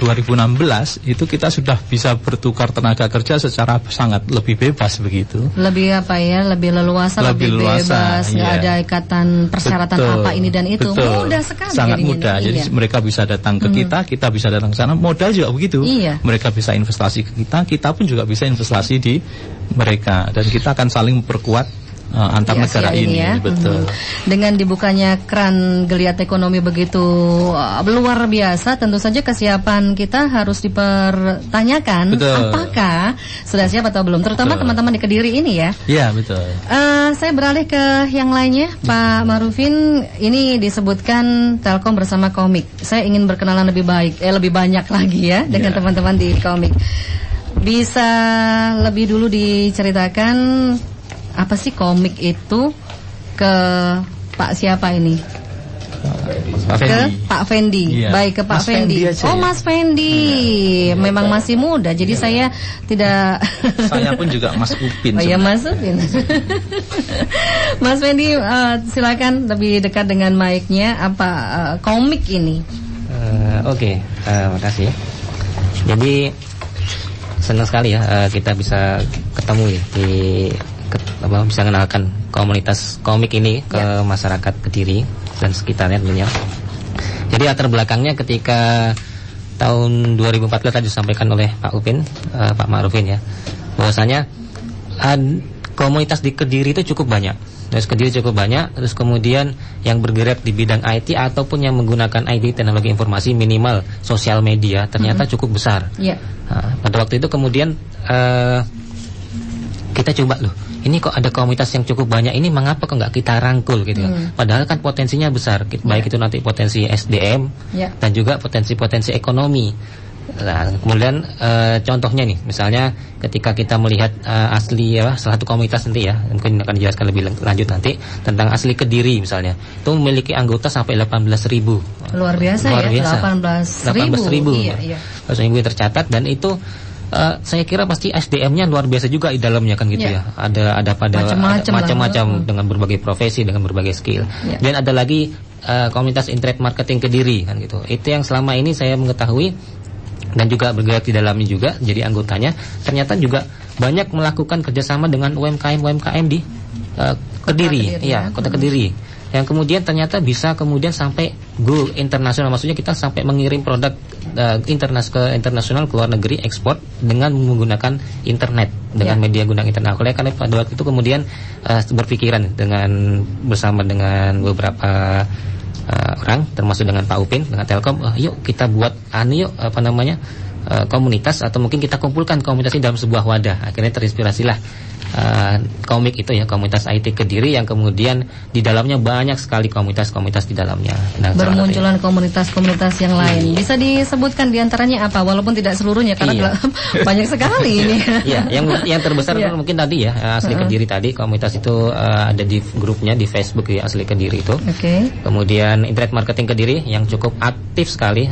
2016 itu kita sudah bisa bertukar tenaga kerja secara sangat lebih bebas begitu. Lebih lebih leluasa, lebih bebas, nggak ada ikatan persyaratan apa ini dan itu. Betul. Mudah sekali. Sangat mudah. Jadi mereka bisa datang ke kita bisa datang ke sana. Modal juga begitu. Mereka bisa investasi ke kita pun juga bisa investasi di mereka, dan kita akan saling memperkuat antar negara ini ya. Betul. Dengan dibukanya keran geliat ekonomi begitu luar biasa, tentu saja kesiapan kita harus dipertanyakan. Betul. Apakah sudah siap atau belum, terutama teman-teman di Kediri ini ya. Iya, betul. Saya beralih ke yang lainnya, Pak Marufin. Ini disebutkan Telkom bersama Komik. Saya ingin berkenalan lebih banyak lagi ya dengan teman-teman di Komik. Bisa lebih dulu diceritakan apa sih Komik itu ke Pak siapa ini? Pak Fendi. Baik, ke Pak Fendi. Mas Fendi. Memang masih muda, jadi saya tidak. Saya pun juga Mas Upin. Mas Upin. Mas Fendi, silakan lebih dekat dengan mic-nya. Apa Komik ini? Oke, makasih. Jadi senang sekali ya kita bisa ketemu ya bisa mengenalkan komunitas komik ini ke masyarakat Kediri dan sekitarnya tentunya. Jadi latar belakangnya ketika tahun 2014 tadi disampaikan oleh Pak Upin, Pak Marufin ya, bahwasanya komunitas di Kediri itu cukup banyak. Terus kemudian yang bergerak di bidang IT ataupun yang menggunakan IT, teknologi informasi, minimal sosial media ternyata cukup besar. Nah, pada waktu itu kemudian kita coba ini kok ada komunitas yang cukup banyak ini, mengapa kok nggak kita rangkul gitu ya? Padahal kan potensinya besar, baik itu nanti potensi SDM dan juga potensi ekonomi. Nah, kemudian contohnya nih, misalnya ketika kita melihat salah satu komunitas nanti ya, mungkin akan dijelaskan lebih lanjut nanti tentang asli Kediri misalnya, itu memiliki anggota sampai 18.000. Luar biasa. 18.000 yang tercatat, dan itu saya kira pasti SDM-nya luar biasa juga di dalamnya kan gitu ya. Ada macam-macam dengan berbagai profesi, dengan berbagai skill. Dan ada lagi komunitas internet marketing Kediri kan gitu. Itu yang selama ini saya mengetahui dan juga bergerak di dalamnya juga jadi anggotanya, ternyata juga banyak melakukan kerjasama dengan UMKM di Kediri, Kota Kediri. Yang kemudian ternyata bisa kemudian sampai go internasional, maksudnya kita sampai mengirim produk ke internasional, ke luar negeri, ekspor dengan menggunakan internet, dengan media guna internet. Oleh karena pada waktu itu kemudian berpikiran bersama dengan beberapa orang, termasuk dengan Pak Upin, dengan Telkom, yuk kita buat komunitas, atau mungkin kita kumpulkan komunitas ini dalam sebuah wadah. Akhirnya terinspirasilah komik itu ya, komunitas IT Kediri, yang kemudian di dalamnya banyak sekali komunitas-komunitas di dalamnya. Bermunculan komunitas-komunitas yang lain. Bisa disebutkan diantaranya apa, walaupun tidak seluruhnya karena banyak sekali ini. Yang terbesar mungkin tadi ya asli Kediri tadi, komunitas itu ada di grupnya di Facebook ya, asli Kediri itu. Kemudian internet marketing Kediri yang cukup aktif sekali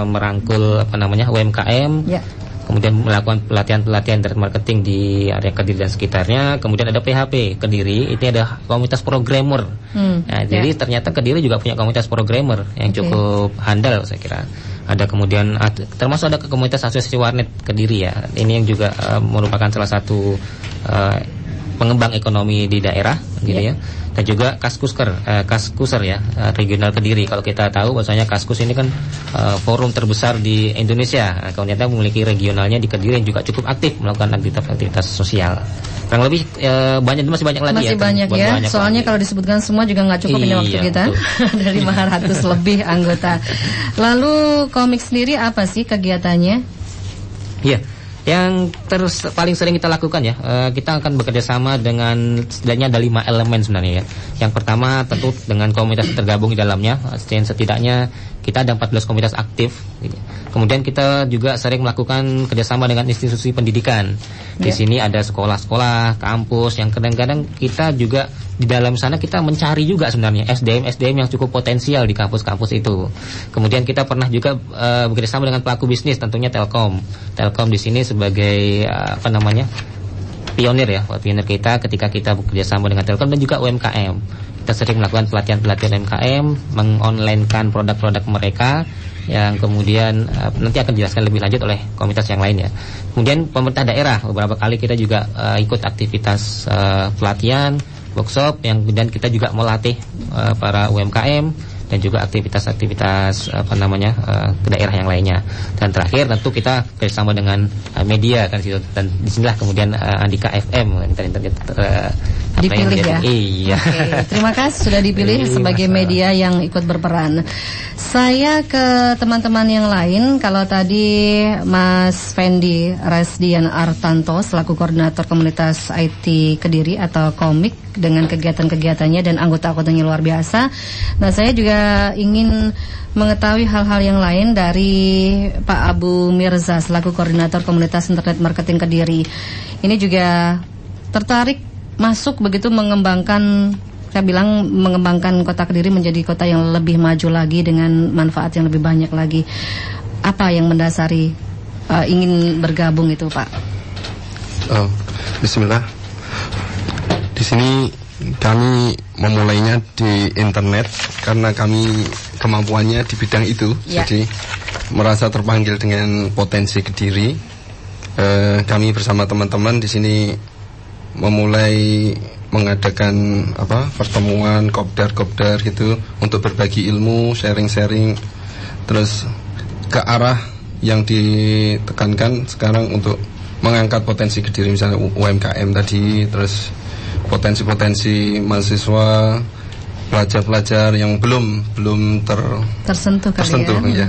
merangkul UMKM. Kemudian melakukan pelatihan internet marketing di area Kediri dan sekitarnya. Kemudian ada PHP Kediri, itu ada komunitas programmer. Jadi ternyata Kediri juga punya komunitas programmer yang cukup handal saya kira. Ada kemudian termasuk ada komunitas asosiasi warnet Kediri ya. Ini yang juga merupakan salah satu pengembang ekonomi di daerah gitu ya. Dan juga Kaskuser ya, regional Kediri. Kalau kita tahu bahwasanya Kaskus ini kan forum terbesar di Indonesia. Ternyata memiliki regionalnya di Kediri yang juga cukup aktif melakukan aktivitas sosial. Kurang lebih masih banyak lagi ya. Masih banyak ya. Soalnya kalau disebutkan semua juga nggak cukup ini waktu kita. Dari 500 lebih anggota. Lalu komik sendiri apa sih kegiatannya? Iya. Yang paling sering kita lakukan ya, kita akan bekerja sama dengan setidaknya ada 5 elemen sebenarnya ya. Yang pertama tentu dengan komunitas tergabung di dalamnya, setidaknya kita ada 14 komunitas aktif. Kemudian kita juga sering melakukan kerjasama dengan institusi pendidikan. Di sini ada sekolah-sekolah, kampus yang kadang-kadang kita juga di dalam sana kita mencari juga sebenarnya SDM yang cukup potensial di kampus-kampus itu. Kemudian kita pernah juga bekerjasama dengan pelaku bisnis, tentunya Telkom. Telkom di sini sebagai pionir ya, pionir kita ketika kita bekerjasama dengan Telkom dan juga UMKM. Kita sering melakukan pelatihan-pelatihan UMKM, mengonlinekan produk-produk mereka yang kemudian nanti akan dijelaskan lebih lanjut oleh komunitas yang lain ya. Kemudian pemerintah daerah, beberapa kali kita juga ikut aktivitas pelatihan, workshop, yang kemudian kita juga melatih para UMKM dan juga aktivitas-aktivitas ke daerah yang lainnya. Dan terakhir tentu kita bersama dengan media kan situ, dan disinilah kemudian Andika FM internet dipilih ya. Iya. Okay. Terima kasih sudah dipilih sebagai media yang ikut berperan. Saya ke teman-teman yang lain. Kalau tadi Mas Fendi Resdian Artanto selaku koordinator komunitas IT Kediri atau Komik dengan kegiatan-kegiatannya dan anggota-anggotanya luar biasa. Nah, saya juga ingin mengetahui hal-hal yang lain dari Pak Abu Mirza selaku koordinator komunitas internet marketing Kediri. Ini juga tertarik masuk begitu mengembangkan, saya bilang mengembangkan kota Kediri menjadi kota yang lebih maju lagi dengan manfaat yang lebih banyak lagi. Apa yang mendasari ingin bergabung itu, Pak? Bismillah. Di sini kami memulainya di internet karena kami kemampuannya di bidang itu, jadi merasa terpanggil dengan potensi Kediri. Kami bersama teman-teman di sini memulai mengadakan pertemuan kopdar gitu untuk berbagi ilmu, sharing-sharing, terus ke arah yang ditekankan sekarang untuk mengangkat potensi Kediri, misalnya UMKM tadi, terus potensi-potensi mahasiswa, pelajar-pelajar yang belum tersentuh ya.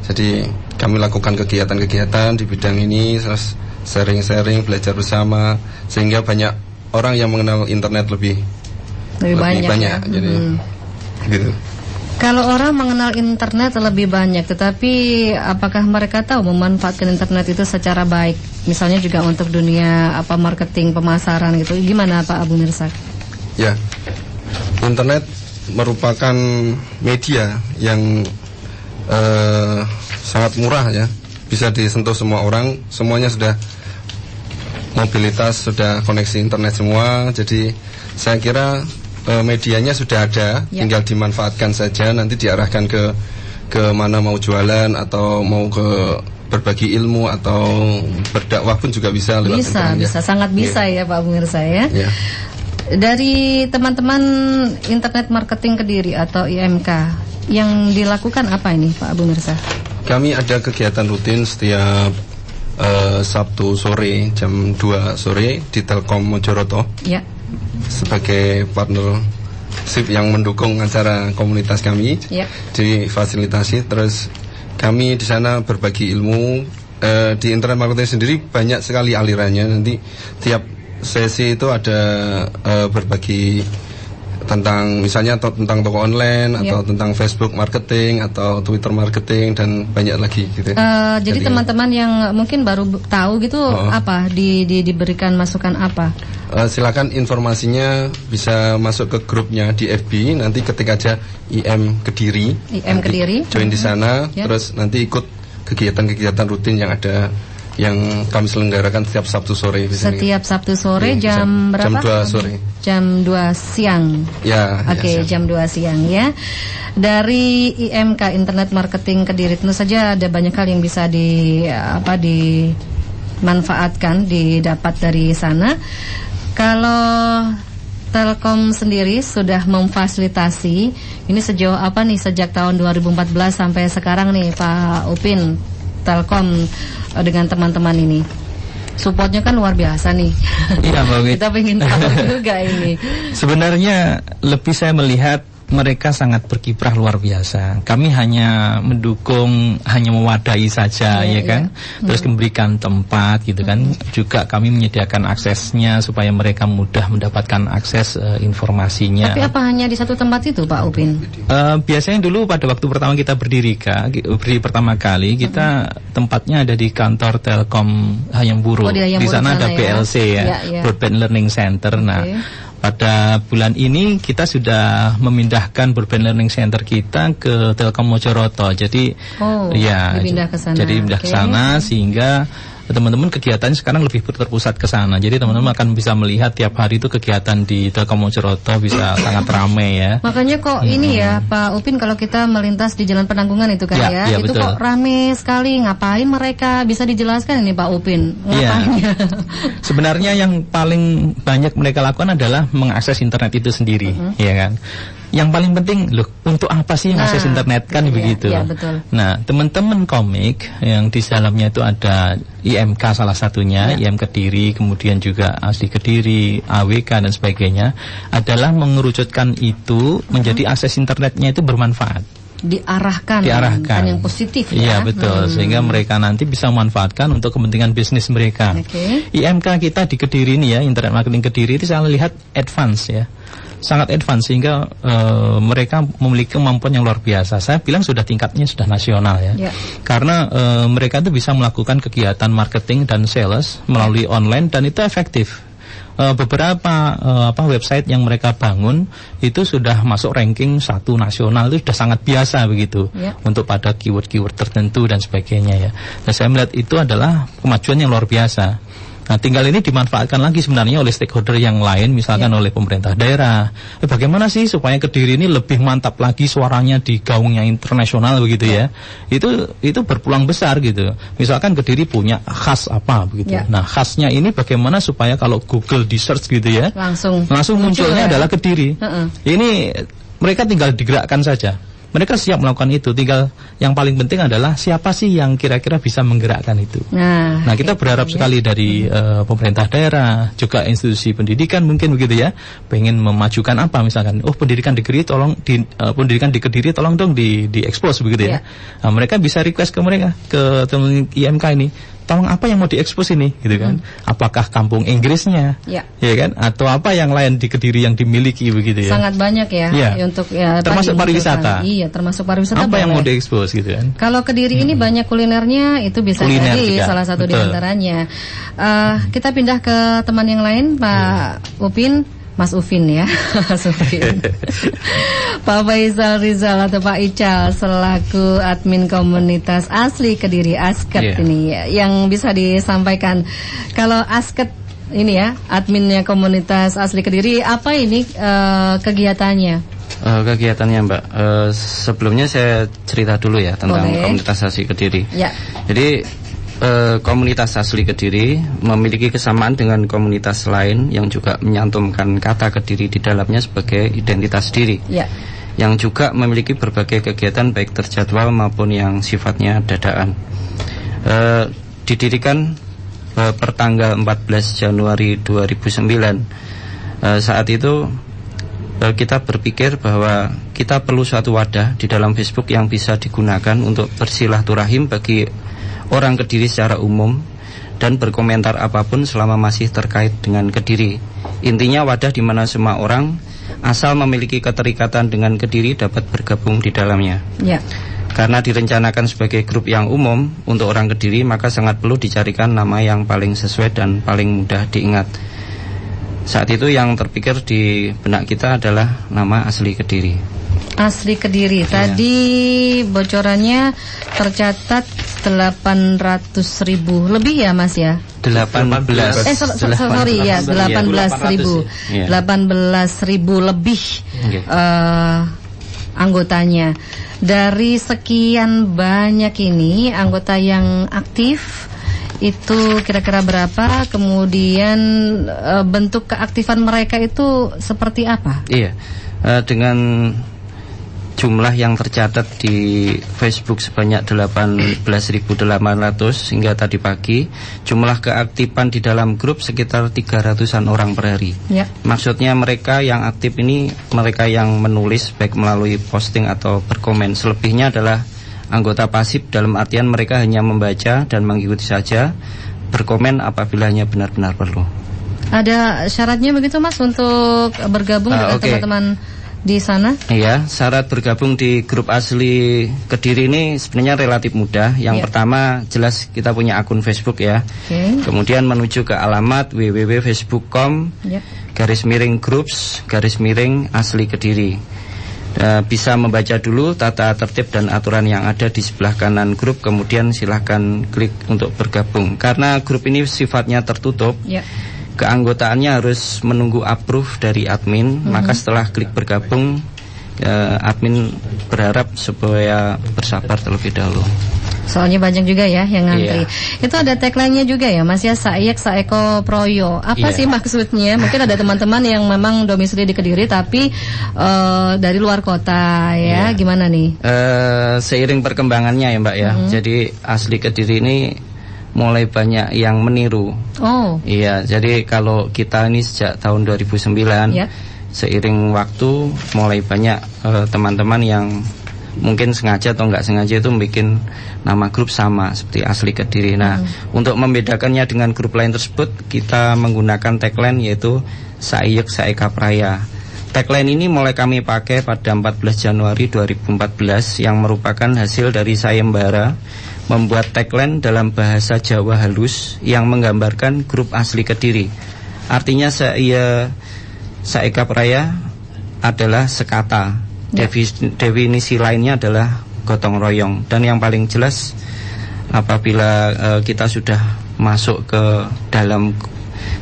Jadi kami lakukan kegiatan-kegiatan di bidang ini, terus sharing-sharing, belajar bersama, sehingga banyak orang yang mengenal internet lebih banyak ya? Jadi gitu. Kalau orang mengenal internet lebih banyak, tetapi apakah mereka tahu memanfaatkan internet itu secara baik? Misalnya juga untuk dunia marketing, pemasaran gitu. Gimana Pak Abu Mirza? Ya, internet merupakan media yang sangat murah ya. Bisa disentuh semua orang, semuanya sudah mobilitas, sudah koneksi internet semua. Jadi saya kira medianya sudah ada, tinggal dimanfaatkan saja. Nanti diarahkan ke mana mau jualan atau mau ke berbagi ilmu atau berdakwah pun juga bisa lewat internet. Bisa, sangat bisa ya Pak Mirza ya. Dari teman-teman internet marketing Kediri atau IMK yang dilakukan apa ini Pak Abu Mirza? Kami ada kegiatan rutin setiap Sabtu sore jam 2 sore di Telkom Mojoroto. Ya. Sebagai partnership yang mendukung acara komunitas kami, difasilitasi. Terus kami di sana berbagi ilmu. Di internet marketing sendiri banyak sekali alirannya. Nanti tiap sesi itu ada berbagi tentang misalnya tentang toko online atau tentang Facebook marketing atau Twitter marketing dan banyak lagi gitu. Jadi teman-teman yang mungkin baru tahu gitu apa diberikan masukan apa? Silakan informasinya bisa masuk ke grupnya di FB, nanti ketik aja IM Kediri. Join di sana, terus nanti ikut kegiatan-kegiatan rutin yang ada, yang kami selenggarakan setiap Sabtu sore di sini. Setiap Sabtu sore jam berapa? Jam 2 sore. Jam 2 siang. Ya. Oke, jam 2 siang ya. Dari IMK Internet Marketing Kediri tentu saja ada banyak hal yang bisa dimanfaatkan, didapat dari sana. Kalau Telkom sendiri sudah memfasilitasi ini sejauh apa nih sejak tahun 2014 sampai sekarang nih Pak Upin, Telkom dengan teman-teman ini? Supportnya kan luar biasa nih. Iya, Mbak Wit. Kita pengen tahu juga ini. Sebenarnya lebih saya melihat mereka sangat berkiprah luar biasa. Kami hanya mendukung, hanya mewadahi saja, ya kan. Terus memberikan tempat, gitu kan. Juga kami menyediakan aksesnya supaya mereka mudah mendapatkan akses informasinya. Tapi apa hanya di satu tempat itu, Pak Upin? Biasanya dulu pada waktu pertama kita berdiri pertama kali kita tempatnya ada di kantor Telkom Hayamburu. Di sana ada BLC Broadband Learning Center. Nah, pada bulan ini kita sudah memindahkan Broadband Learning Center kita ke Telkom Mojoroto. Jadi dipindah ke sana. Jadi pindah ke sana sehingga teman-teman kegiatannya sekarang lebih terpusat ke sana. Jadi teman-teman akan bisa melihat tiap hari itu kegiatan di Telkom Mojokerto bisa sangat ramai ya. Makanya kok ini ya Pak Upin, kalau kita melintas di Jalan Penanggungan itu kan ya itu betul. Kok ramai sekali, ngapain mereka, bisa dijelaskan ini Pak Upin? Ngapain? Sebenarnya yang paling banyak mereka lakukan adalah mengakses internet itu sendiri, ya kan? Yang paling penting loh, untuk apa sih akses internet kan begitu. Betul. Nah, teman-teman komik yang di dalamnya itu ada IMK salah satunya, IM Kediri, kemudian juga ASLI Kediri, AWK dan sebagainya, adalah mengerucutkan itu menjadi akses internetnya itu bermanfaat. Diarahkan yang positif ya. Iya betul, sehingga mereka nanti bisa memanfaatkan untuk kepentingan bisnis mereka. IMK kita di Kediri ini ya, Internet Marketing Kediri itu saya lihat advance ya. Sangat advance sehingga mereka memiliki kemampuan yang luar biasa. Saya bilang sudah tingkatnya sudah nasional ya. Karena mereka itu bisa melakukan kegiatan marketing dan sales melalui online dan itu efektif. Beberapa website yang mereka bangun itu sudah masuk ranking 1 nasional, itu sudah sangat biasa begitu untuk pada keyword-keyword tertentu dan sebagainya ya. Dan saya melihat itu adalah kemajuan yang luar biasa. Nah, tinggal ini dimanfaatkan lagi sebenarnya oleh stakeholder yang lain, misalkan oleh pemerintah daerah. Bagaimana sih supaya Kediri ini lebih mantap lagi suaranya di gaungnya internasional begitu ya? Itu berpeluang besar gitu. Misalkan Kediri punya khas apa begitu. Nah, khasnya ini bagaimana supaya kalau Google di search gitu ya, langsung munculnya adalah Kediri. Ini mereka tinggal digerakkan saja. Mereka siap melakukan itu, tinggal yang paling penting adalah siapa sih yang kira-kira bisa menggerakkan itu. Nah kita berharap sekali dari pemerintah daerah, juga institusi pendidikan mungkin begitu ya, pengen memajukan apa misalkan, pendidikan di Kediri tolong pendidikan di Kediri tolong dong diekspos begitu ya. Nah, mereka bisa request ke mereka, ke teman IMK ini, tolong apa yang mau diekspos ini gitu kan. Apakah kampung Inggrisnya ya kan, atau apa yang lain di Kediri yang dimiliki begitu ya. Sangat banyak ya, untuk termasuk pariwisata. Iya, termasuk pariwisata. Apa yang mau diekspos gitu kan. Kalau Kediri ini banyak kulinernya, itu bisa jadi salah satu di antaranya. Kita pindah ke teman yang lain, Pak Upin. Mas Ufin ya, Mas Ufin. Pak Faisal Rizal atau Pak Ical selaku admin komunitas ASLI Kediri, ASKED ini yang bisa disampaikan. Kalau ASKED ini ya, adminnya komunitas ASLI Kediri, apa ini kegiatannya? Kegiatannya Mbak, sebelumnya saya cerita dulu ya tentang komunitas ASLI Kediri. Jadi komunitas ASLI Kediri memiliki kesamaan dengan komunitas lain yang juga menyantumkan kata Kediri di dalamnya sebagai identitas diri, yang juga memiliki berbagai kegiatan baik terjadwal maupun yang sifatnya dadaan. Didirikan per tanggal 14 Januari 2009. Saat itu kita berpikir bahwa kita perlu suatu wadah di dalam Facebook yang bisa digunakan untuk bersilaturahim bagi orang Kediri secara umum dan berkomentar apapun selama masih terkait dengan Kediri. Intinya wadah di mana semua orang asal memiliki keterikatan dengan Kediri dapat bergabung di dalamnya. Karena direncanakan sebagai grup yang umum untuk orang Kediri, maka sangat perlu dicarikan nama yang paling sesuai dan paling mudah diingat. Saat itu yang terpikir di benak kita adalah nama ASLI Kediri. ASLI Kediri. Tadi bocorannya tercatat 800.000 lebih ya Mas ya? 18.000 lebih anggotanya. Dari sekian banyak ini anggota yang aktif itu kira-kira berapa? Kemudian bentuk keaktifan mereka itu seperti apa? Dengan jumlah yang tercatat di Facebook sebanyak 18.800 hingga tadi pagi, jumlah keaktifan di dalam grup sekitar 300-an orang per hari. Maksudnya mereka yang aktif ini mereka yang menulis baik melalui posting atau berkomen. Selebihnya adalah anggota pasif, dalam artian mereka hanya membaca dan mengikuti saja, berkomen apabila hanya benar-benar perlu. Ada syaratnya begitu Mas untuk bergabung dengan teman-teman di sana? Iya, syarat bergabung di grup ASLI Kediri ini sebenarnya relatif mudah. Yang pertama jelas kita punya akun Facebook ya. Kemudian menuju ke alamat www.facebook.com /groups /ASLI Kediri. bisa membaca dulu tata tertib dan aturan yang ada di sebelah kanan grup, kemudian silahkan klik untuk bergabung. Karena grup ini sifatnya tertutup, keanggotaannya harus menunggu approve dari admin. Maka setelah klik bergabung, admin berharap supaya bersabar terlebih dahulu. Soalnya banyak juga ya yang ngantri. Itu ada tagline-nya juga ya Mas ya, Saiyek Saeko Proyo. Apa sih maksudnya? Mungkin ada teman-teman yang memang domisili di Kediri tapi dari luar kota ya. Gimana nih? Seiring perkembangannya ya Mbak ya. Jadi asli Kediri ini mulai banyak yang meniru. Oh. Iya, jadi kalau kita ini sejak tahun 2009 seiring waktu mulai banyak teman-teman yang mungkin sengaja atau nggak sengaja itu bikin nama grup sama seperti asli Kediri. Nah, untuk membedakannya dengan grup lain tersebut, kita menggunakan tagline yaitu Saiyek Saeka Praya. Tagline ini mulai kami pakai pada 14 Januari 2014 yang merupakan hasil dari sayembara membuat tagline dalam bahasa Jawa halus yang menggambarkan grup asli Kediri. Artinya Saeka Praya adalah sekata. Definisi lainnya adalah gotong royong. Dan yang paling jelas apabila kita sudah masuk ke dalam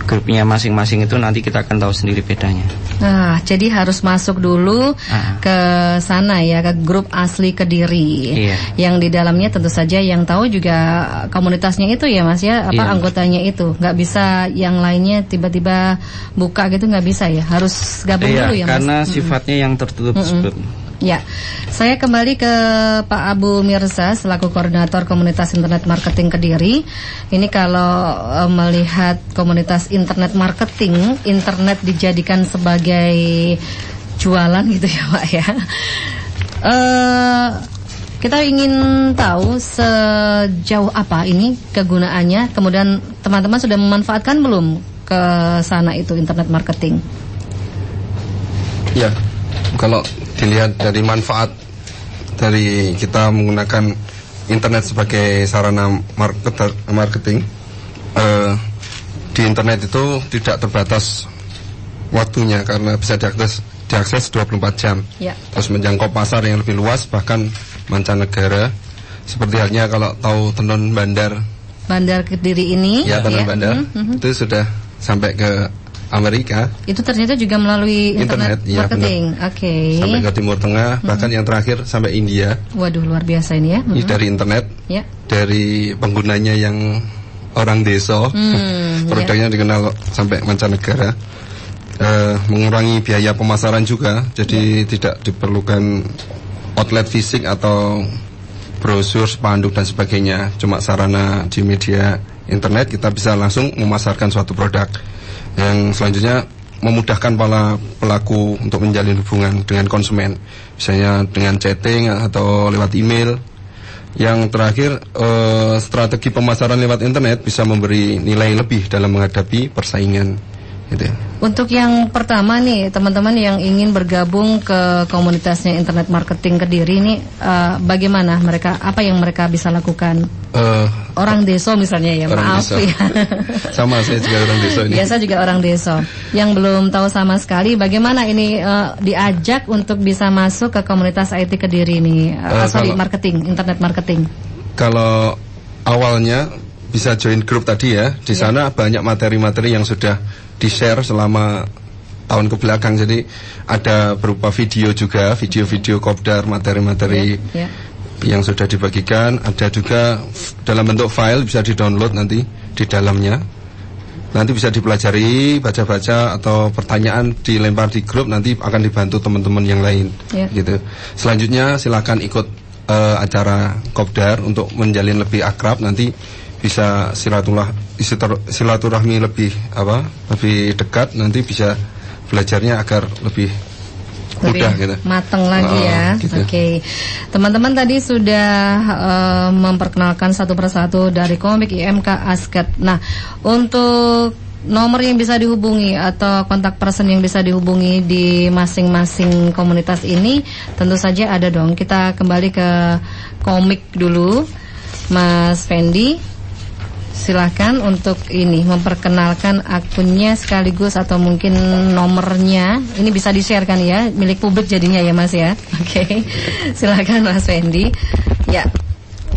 grupnya masing-masing itu nanti kita akan tahu sendiri bedanya. Nah, jadi harus masuk dulu ke sana ya, ke grup asli Kediri. Yang di dalamnya tentu saja yang tahu juga komunitasnya itu ya Mas ya, anggotanya itu. Nggak bisa yang lainnya tiba-tiba buka gitu, nggak bisa ya. Harus gabung dulu ya Mas. Karena sifatnya yang tertutup tersebut. Ya, saya kembali ke Pak Abu Mirza selaku koordinator komunitas internet marketing Kediri. Ini kalau melihat komunitas internet marketing, internet dijadikan sebagai jualan gitu ya Pak ya. Kita ingin tahu sejauh apa ini kegunaannya. Kemudian teman-teman sudah memanfaatkan belum ke sana itu internet marketing? Ya, kalau dilihat dari manfaat dari kita menggunakan internet sebagai sarana marketing, di internet itu tidak terbatas waktunya karena bisa diakses 24 jam. Terus menjangkau pasar yang lebih luas bahkan mancanegara. Seperti halnya kalau tahu tenun Bandar Kediri ini, tenun Bandar itu sudah sampai ke Amerika. Itu ternyata juga melalui internet marketing. Sampai ke Timur Tengah, bahkan yang terakhir sampai India. Waduh, luar biasa ini ya. Ini dari internet. Dari penggunanya yang orang desa. Produknya dikenal sampai mancanegara. Mengurangi biaya pemasaran juga. Jadi tidak diperlukan outlet fisik atau brosur, spanduk dan sebagainya. Cuma sarana di media internet kita bisa langsung memasarkan suatu produk. Yang selanjutnya memudahkan para pelaku untuk menjalin hubungan dengan konsumen, misalnya dengan chatting atau lewat email. Yang terakhir, strategi pemasaran lewat internet bisa memberi nilai lebih dalam menghadapi persaingan gitu. Untuk yang pertama nih, teman-teman yang ingin bergabung ke komunitasnya internet marketing Kediri ini, bagaimana mereka, apa yang mereka bisa lakukan? Orang desa misalnya ya, maaf desa. Ya. Sama, saya juga orang desa ini. Biasa juga orang desa. Yang belum tahu sama sekali, bagaimana ini diajak untuk bisa masuk ke komunitas IT Kediri ini? Marketing, internet marketing. Kalau awalnya bisa join grup tadi ya, di sana banyak materi-materi yang sudah di-share selama tahun ke belakang. Jadi ada berupa video juga, video-video kopdar, materi-materi yang sudah dibagikan. Ada juga dalam bentuk file, bisa di-download nanti di dalamnya. Nanti bisa dipelajari, baca-baca, atau pertanyaan dilempar di grup, nanti akan dibantu teman-teman yang lain gitu. Selanjutnya silakan ikut acara kopdar untuk menjalin lebih akrab, nanti bisa silaturahmi lebih dekat, nanti bisa belajarnya agar lebih mudah gitu. Mateng lagi ya. Gitu. Oke. Teman-teman tadi sudah memperkenalkan satu persatu dari komik IMK Asket. Nah, untuk nomor yang bisa dihubungi atau kontak person yang bisa dihubungi di masing-masing komunitas ini tentu saja ada dong. Kita kembali ke komik dulu, Mas Fendi. Silahkan untuk ini memperkenalkan akunnya sekaligus atau mungkin nomornya. Ini bisa di-share kan ya, milik publik jadinya ya Mas ya. Oke. Silahkan Mas Fendi. Ya.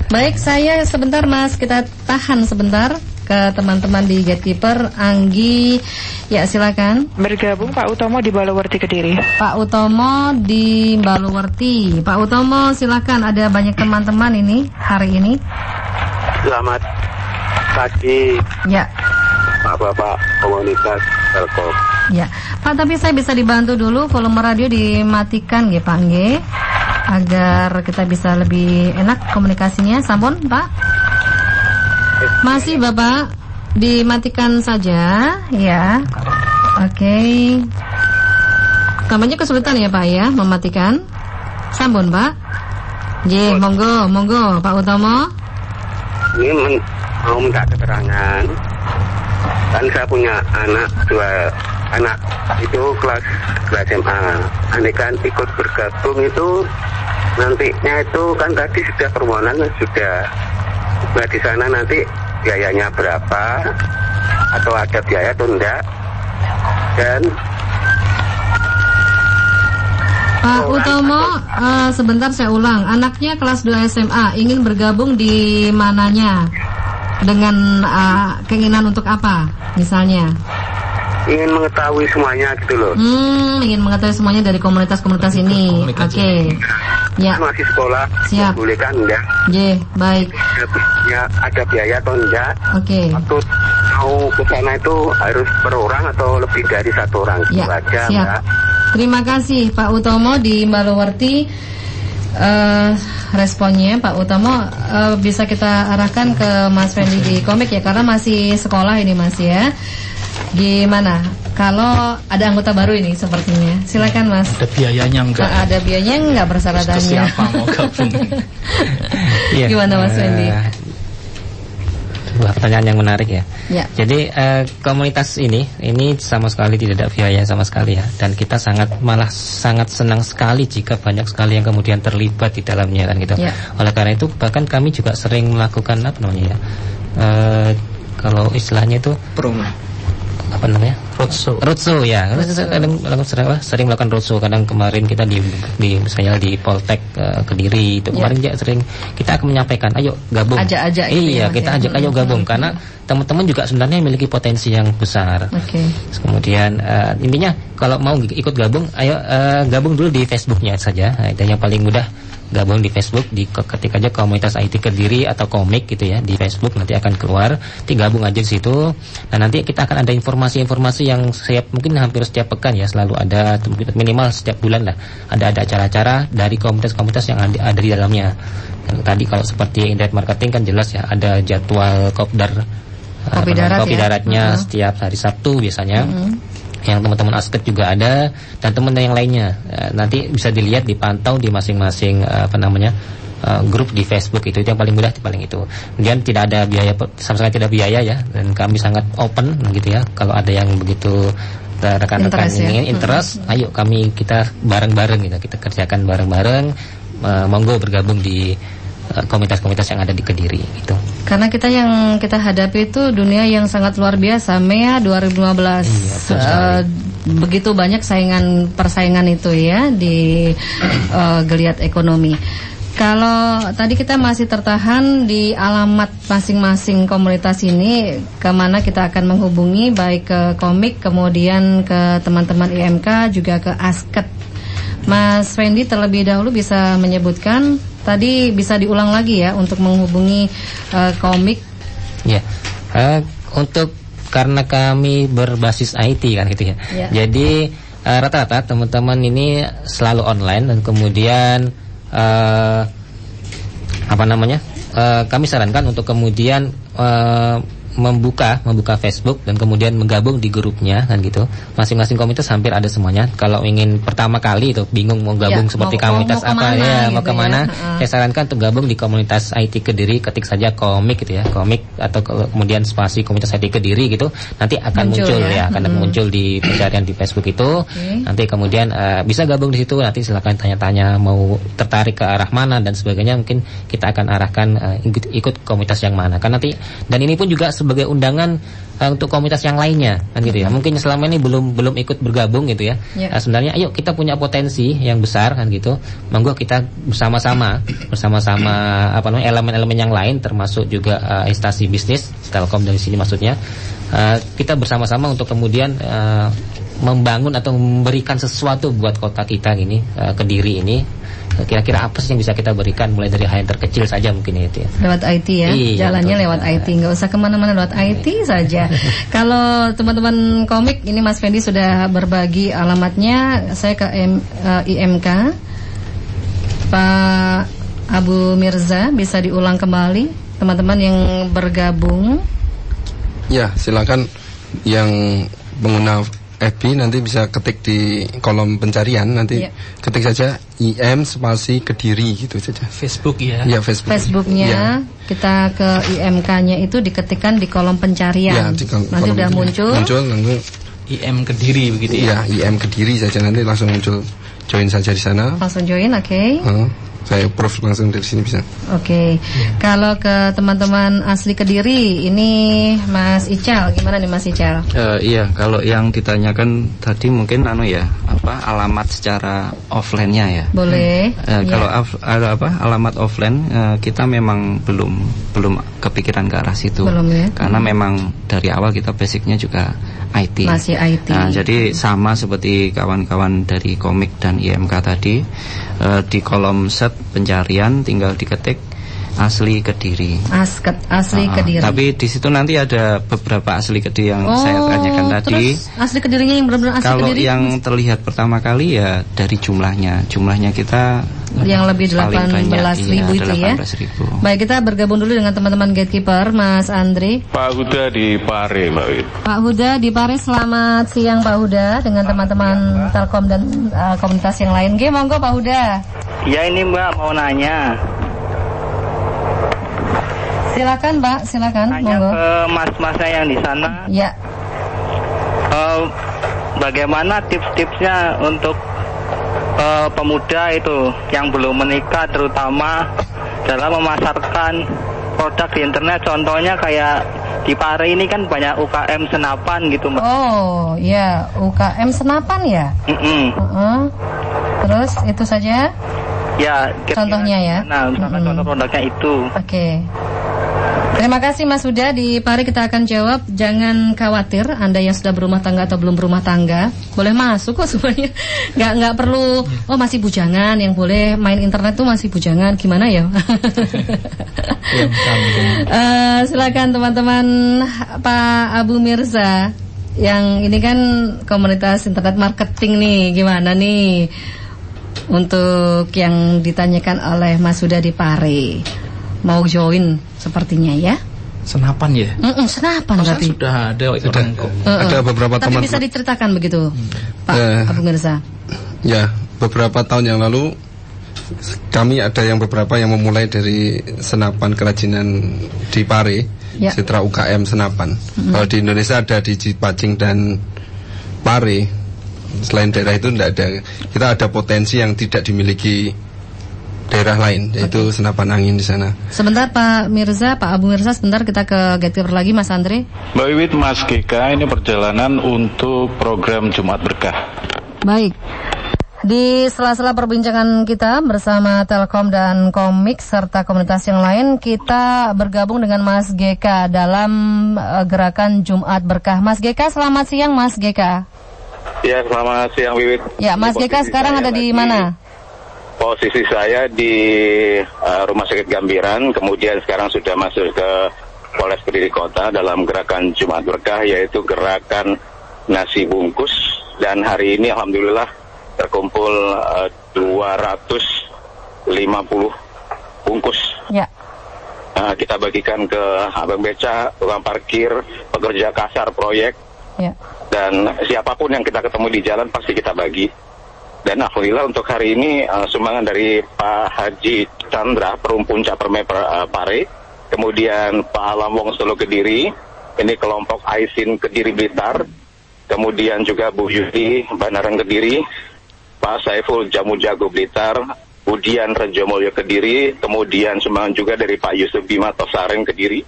Baik, saya sebentar Mas, kita tahan sebentar ke teman-teman di Gatekeeper. Anggi, ya silakan. Bergabung Pak Utomo di Balowerti Kediri. Pak Utomo di Balowerti. Pak Utomo silakan, ada banyak teman-teman ini hari ini. Selamat pagi. Ya. Bapak komunitas Telkom. Ya. Pak, tapi saya bisa dibantu dulu volume radio dimatikan nggih Pak nggih, agar kita bisa lebih enak komunikasinya. Sampun Pak. Masih Bapak, dimatikan saja ya. Oke. Tampaknya kesulitan ya Pak ya mematikan. Sampun Pak. Nggih, monggo Pak Utomo. Ini mau minta keterangan. Kan saya punya dua anak itu kelas SMA. Andai kan ikut bergabung itu nantinya itu kan tadi sudah permohonan sudah. Nah di sana nanti biayanya berapa, atau ada biaya atau enggak? Dan Pak Utomo, sebentar saya ulang. Anaknya kelas 2 SMA ingin bergabung di mananya? Dengan keinginan untuk apa misalnya? Ingin mengetahui semuanya gitu loh. Ingin mengetahui semuanya dari komunitas-komunitas ini. Oke. Ya. Masih sekolah. Siap. Boleh kan enggak? Baik. Ya, ada biaya atau enggak? Oke. Waktu mau ke sana itu harus per orang atau lebih dari satu orang? Ya. Aja, siap. Mbak. Terima kasih Pak Utomo di Balowerti. Responnya Pak Utomo bisa kita arahkan ke Mas Fendi di Komik ya, karena masih sekolah ini Mas ya. Gimana kalau ada anggota baru ini sepertinya? Silakan Mas. Ada biayanya enggak? Ada biayanya enggak persyaratannya? Siapa mau gabung? Gimana Mas Fendi? Pertanyaan yang menarik ya. Jadi komunitas ini sama sekali tidak ada biaya sama sekali ya. Dan kita malah sangat senang sekali jika banyak sekali yang kemudian terlibat di dalamnya kan gitu. Oleh karena itu bahkan kami juga sering melakukan kalau istilahnya itu roadshow ya. Kadang sering melakukan roadshow. Kadang kemarin kita di misalnya di Poltek Kediri itu kemarin sering kita akan menyampaikan ayo gabung. Ajak-ajak kita ajak ayo gabung karena teman-teman juga sebenarnya memiliki potensi yang besar. Kemudian intinya kalau mau ikut gabung, ayo gabung dulu di Facebooknya saja. Dan yang paling mudah gabung di Facebook, ketik aja komunitas IT Kediri atau komik gitu ya di Facebook, nanti akan keluar. Gabung aja di situ. Nah nanti kita akan ada informasi-informasi yang mungkin hampir setiap pekan ya, selalu ada, minimal setiap bulan lah ada acara-acara dari komunitas-komunitas yang ada di dalamnya. Yang tadi kalau seperti internet marketing kan jelas ya, ada jadwal kopi daratnya setiap hari Sabtu biasanya. Yang teman-teman Asket juga ada, dan teman-teman yang lainnya nanti bisa dilihat, dipantau di masing-masing grup di Facebook. Itu yang paling mudah, paling itu. Kemudian tidak ada biaya, sama sekali tidak biaya ya, dan kami sangat open gitu ya. Kalau ada yang begitu rekan-rekan ingin interest, ayo kita bareng-bareng gitu, kita kerjakan bareng-bareng. Monggo bergabung di komunitas-komunitas yang ada di Kediri itu. Karena yang kita hadapi itu dunia yang sangat luar biasa. MEA 2015 begitu banyak persaingan itu ya di geliat ekonomi. Kalau tadi kita masih tertahan di alamat masing-masing komunitas ini, kemana kita akan menghubungi, baik ke komik, kemudian ke teman-teman IMK, juga ke Asket. Mas Fendi terlebih dahulu bisa menyebutkan, tadi bisa diulang lagi ya untuk menghubungi komik. Ya, karena kami berbasis IT kan gitu ya. Jadi rata-rata teman-teman ini selalu online, dan kemudian kami sarankan untuk kemudian membuka Facebook dan kemudian menggabung di grupnya kan gitu. Masing-masing komunitas hampir ada semuanya. Kalau ingin pertama kali itu bingung mau gabung seperti komunitas apa ya, mau kemana? Saya sarankan untuk gabung di komunitas IT Kediri, ketik saja komik gitu ya, komik atau kemudian spasi komunitas IT Kediri gitu. Nanti akan muncul ya, akan muncul di pencarian di Facebook itu. Nanti kemudian bisa gabung di situ. Nanti silakan tanya-tanya mau tertarik ke arah mana dan sebagainya. Mungkin kita akan arahkan ikut komunitas yang mana. Kan nanti, dan ini pun juga sebagai undangan untuk komunitas yang lainnya kan gitu ya. Mungkin selama ini belum ikut bergabung gitu ya. Sebenarnya ayo kita punya potensi yang besar kan gitu. Monggo kita bersama-sama apa namanya elemen-elemen yang lain termasuk juga instansi bisnis Telkom dari sini maksudnya. Kita bersama-sama untuk kemudian membangun atau memberikan sesuatu buat kota kita ini, Kediri ini. Kira-kira apa sih yang bisa kita berikan, mulai dari hal yang terkecil saja mungkin itu ya. Lewat IT ya, jalannya betul. Lewat IT, nggak usah kemana-mana, lewat IT saja. Kalau teman-teman komik, ini Mas Fendi sudah berbagi alamatnya. Saya ke IMK, Pak Abu Mirza, bisa diulang kembali teman-teman yang bergabung. Ya, silakan yang pengguna FB nanti bisa ketik di kolom pencarian, nanti ketik saja IM spasi Kediri gitu saja. Facebook ya. Ya, Facebooknya kita ke IMK-nya itu diketikkan di kolom pencarian. Ya, nanti udah muncul nanti IM Kediri begitu ya. Ya, IM Kediri saja, nanti langsung muncul. Join saja di sana. Langsung join, oke. Saya proof langsung dari sini bisa. Oke. Kalau ke teman-teman asli Kediri, ini Mas Ical, gimana nih Mas Ical? Iya, kalau yang ditanyakan tadi mungkin alamat secara offline-nya ya. Boleh. Kalau alamat offline kita memang belum kepikiran ke arah situ. Belum ya. Karena memang dari awal kita basicnya juga IT. Masih IT. Nah, jadi sama seperti kawan-kawan dari komik dan IMK tadi, di kolom set pencarian tinggal diketik asli Kediri. Asli Kediri. Tapi di situ nanti ada beberapa asli Kediri yang saya tanyakan tadi. Terus asli Kedirinya yang benar-benar asli Kalau Kediri? Yang terlihat pertama kali ya dari jumlahnya kita yang lebih 18.000 itu ya. 18.000. Baik, kita bergabung dulu dengan teman-teman gatekeeper, Mas Andri. Pak Huda di Pare, Mbak Wit. Pak Huda di Pare, selamat siang Pak Huda dengan teman-teman Telkom dan komunitas yang lain. Monggo Pak Huda. Ya, ini Mbak mau nanya. Silakan Pak, silakan. Nanya monggo. Ke mas-masnya yang di sana. Ya. Bagaimana tips-tipsnya untuk pemuda itu yang belum menikah, terutama dalam memasarkan produk di internet? Contohnya kayak di Pare ini kan banyak UKM senapan gitu Mbak. Oh ya, UKM senapan ya. Terus itu saja. Ya, contohnya ya. Nah, contoh produknya itu. Oke. Terima kasih Mas Huda di Pare, kita akan jawab. Jangan khawatir, Anda yang sudah berumah tangga atau belum berumah tangga, boleh masuk kok semuanya. Nggak perlu, masih bujangan, yang boleh main internet tuh masih bujangan. Gimana ya? Silakan teman-teman. Pak Abu Mirza, yang ini kan komunitas internet marketing nih, gimana nih untuk yang ditanyakan oleh Mas Huda di Pare? Mau join sepertinya ya. Senapan ya? Senapan berarti. Sudah ada itu ada beberapa teman. Tapi bisa diceritakan begitu, Pak Abu Mirza? Ya, beberapa tahun yang lalu kami ada yang beberapa yang memulai dari senapan kerajinan di Pare, Citra UKM senapan. Kalau di Indonesia ada di Cipacing dan Pare. Selain daerah itu tidak ada. Kita ada potensi yang tidak dimiliki daerah lain, yaitu senapan angin di sana. Sebentar Pak Mirza, Pak Abu Mirza, sebentar kita ke gatekeeper lagi, Mas Andre. Mbak Wiwit, Mas GK, ini perjalanan untuk program Jumat Berkah. Baik. Di sela-sela perbincangan kita bersama Telkom dan Komik serta komunitas yang lain, kita bergabung dengan Mas GK dalam gerakan Jumat Berkah. Mas GK, selamat siang Mas GK. Ya, selamat siang Wiwit. Ya, Mas GK sekarang ada di mana? Posisi saya di Rumah Sakit Gambiran, kemudian sekarang sudah masuk ke Polres Kediri Kota dalam gerakan Jumat Berkah, yaitu gerakan nasi bungkus. Dan hari ini alhamdulillah terkumpul 250 bungkus. Ya. kita bagikan ke abang beca, tukang parkir, pekerja kasar proyek, dan siapapun yang kita ketemu di jalan pasti kita bagi. Dan alhamdulillah untuk hari ini sumbangan dari Pak Haji Chandra, Perum Puncak Permai Pare, kemudian Pak Alam Wong Solo Kediri, ini kelompok Aisin Kediri Blitar, kemudian juga Bu Yudi Banaran Kediri, Pak Saiful Jamu Jago Blitar, Budian Rejomolyo Kediri, kemudian sumbangan juga dari Pak Yusuf Bima Tosareng Kediri,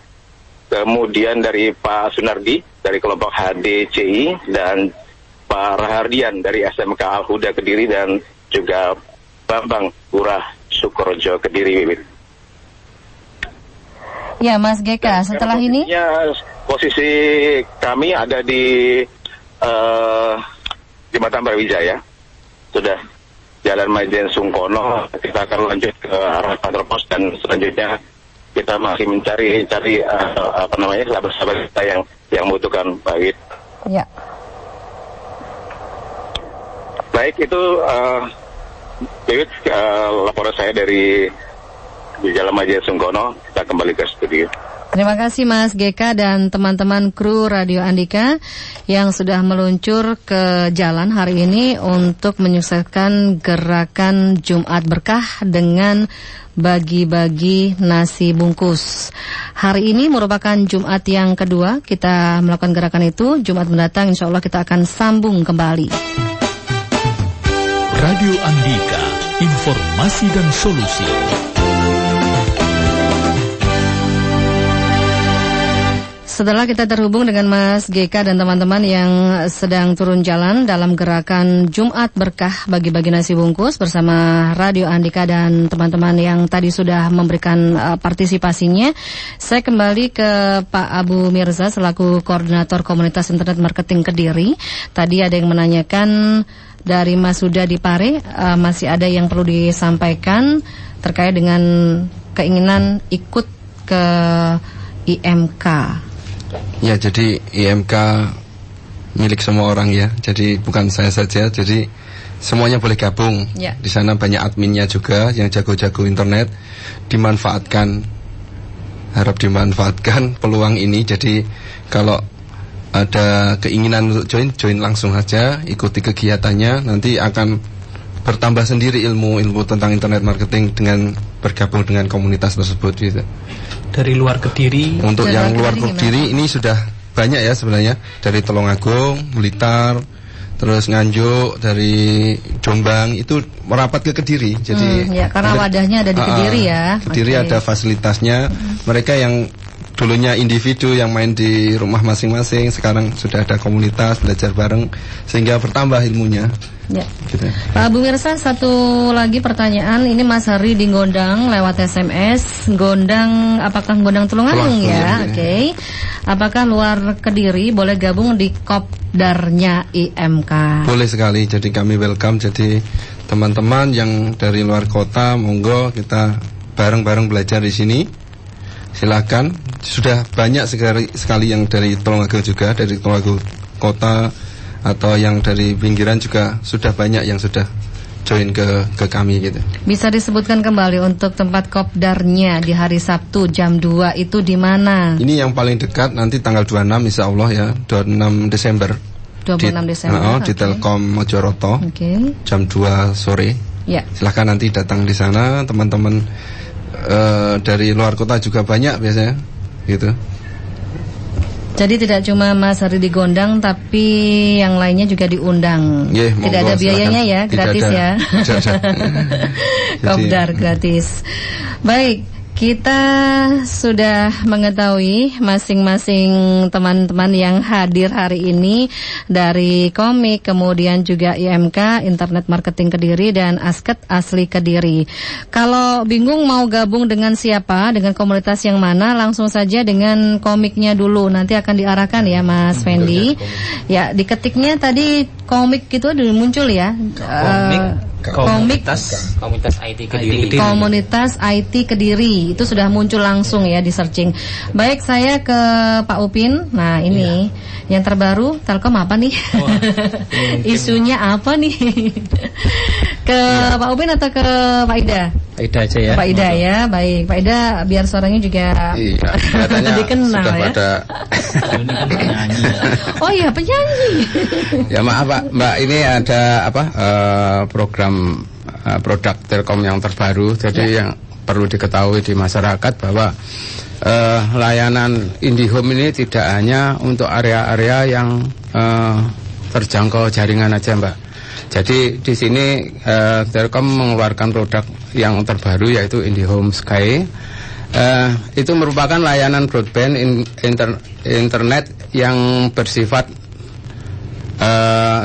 kemudian dari Pak Sunardi dari kelompok HDCI, dan Pak Rahardian dari SMK Al-Huda Kediri, dan juga Bambang Urah Sukorejo Kediri. Ya, Mas GK, setelah ini posisi kami ada di Jembatan Brawijaya, sudah Jalan Majen Sungkono. Kita akan lanjut ke arah kantor pos, dan selanjutnya kita masih mencari sahabat-sahabat kita yang membutuhkan baik. Ya. Baik, itu David, laporan saya dari Jalan Majen Sungkono. Kita kembali ke studio. Terima kasih Mas GK dan teman-teman kru Radio Andika yang sudah meluncur ke jalan hari ini untuk menyukseskan gerakan Jumat Berkah dengan bagi-bagi nasi bungkus. Hari ini merupakan Jumat yang kedua kita melakukan gerakan itu. Jumat mendatang insya Allah kita akan sambung kembali. Radio Andika, informasi dan solusi. Setelah kita terhubung dengan Mas GK dan teman-teman yang sedang turun jalan dalam gerakan Jumat Berkah bagi-bagi nasi bungkus bersama Radio Andika dan teman-teman yang tadi sudah memberikan partisipasinya, saya kembali ke Pak Abu Mirza selaku Koordinator Komunitas Internet Marketing Kediri. Tadi ada yang menanyakan dari Mas Huda di Pare, masih ada yang perlu disampaikan terkait dengan keinginan ikut ke IMK. Ya, jadi IMK milik semua orang ya. Jadi bukan saya saja. Jadi semuanya boleh gabung. Ya. Di sana banyak adminnya juga yang jago-jago internet. Dimanfaatkan, harap dimanfaatkan peluang ini. Jadi kalau ada keinginan untuk join langsung saja, ikuti kegiatannya. Nanti akan bertambah sendiri ilmu tentang internet marketing dengan bergabung dengan komunitas tersebut gitu. Dari luar Kediri. Untuk yang luar Kediri ini sudah banyak ya sebenarnya, dari Tulungagung, Blitar, terus Nganjuk, dari Jombang itu merapat ke Kediri. Jadi ya, karena wadahnya ada di Kediri ya. Kediri ada fasilitasnya. Mereka yang dulunya individu yang main di rumah masing-masing, sekarang sudah ada komunitas, belajar bareng sehingga bertambah ilmunya. Ya. Gitu. Pak Abu Mirsa, satu lagi pertanyaan. Ini Mas Hari di Gondang lewat SMS. Gondang, apakah Gondang Tulungagung ya? Oke. Apakah luar Kediri boleh gabung di kopdarnya IMK? Boleh sekali. Jadi kami welcome. Jadi teman-teman yang dari luar kota, monggo kita bareng-bareng belajar di sini. Silakan. Sudah banyak sekali yang dari Tulungagung juga, dari Tulungagung kota atau yang dari pinggiran juga sudah banyak yang sudah join ke kami gitu. Bisa disebutkan kembali untuk tempat kopdarnya di hari Sabtu jam 2 itu di mana? Ini yang paling dekat nanti tanggal 26 insya Allah ya, 26 Desember. 26 Desember. Di Telkom Mojoroto. Jam 2 sore. Ya. Silahkan nanti datang di sana, teman-teman dari luar kota juga banyak biasanya gitu. Jadi tidak cuma Mas Hari di Gondang, tapi yang lainnya juga diundang. Tidak ada biayanya ya, gratis ya. Kopdar gratis. Baik, kita sudah mengetahui masing-masing teman-teman yang hadir hari ini dari Komik, kemudian juga IMK, Internet Marketing Kediri, dan Asket Asli Kediri. Kalau bingung mau gabung dengan siapa, dengan komunitas yang mana, langsung saja dengan Komiknya dulu. Nanti akan diarahkan ya Mas Fendi. Ya, diketiknya tadi Komik gitu muncul ya. Komunitas IT Kediri. Komunitas IT Kediri itu sudah muncul langsung ya di searching. Baik, saya ke Pak Upin. Nah ini yang terbaru Telkom apa nih? Isunya apa nih? Ke Pak Upin atau ke Pak Ida? Pak Ida aja ya. Pak Ida ya, baik. Pak Ida biar suaranya juga lebih kenal sudah ya. Pada ini kan penyanyi ya. Oh iya, penyanyi. Ya maaf Pak, Mbak, ini ada program produk Telkom yang terbaru. Jadi yang perlu diketahui di masyarakat bahwa layanan IndiHome ini tidak hanya untuk area-area yang terjangkau jaringan aja, Mbak. Jadi di sini Telkom mengeluarkan produk yang terbaru yaitu IndiHome Sky. Itu merupakan layanan broadband internet yang bersifat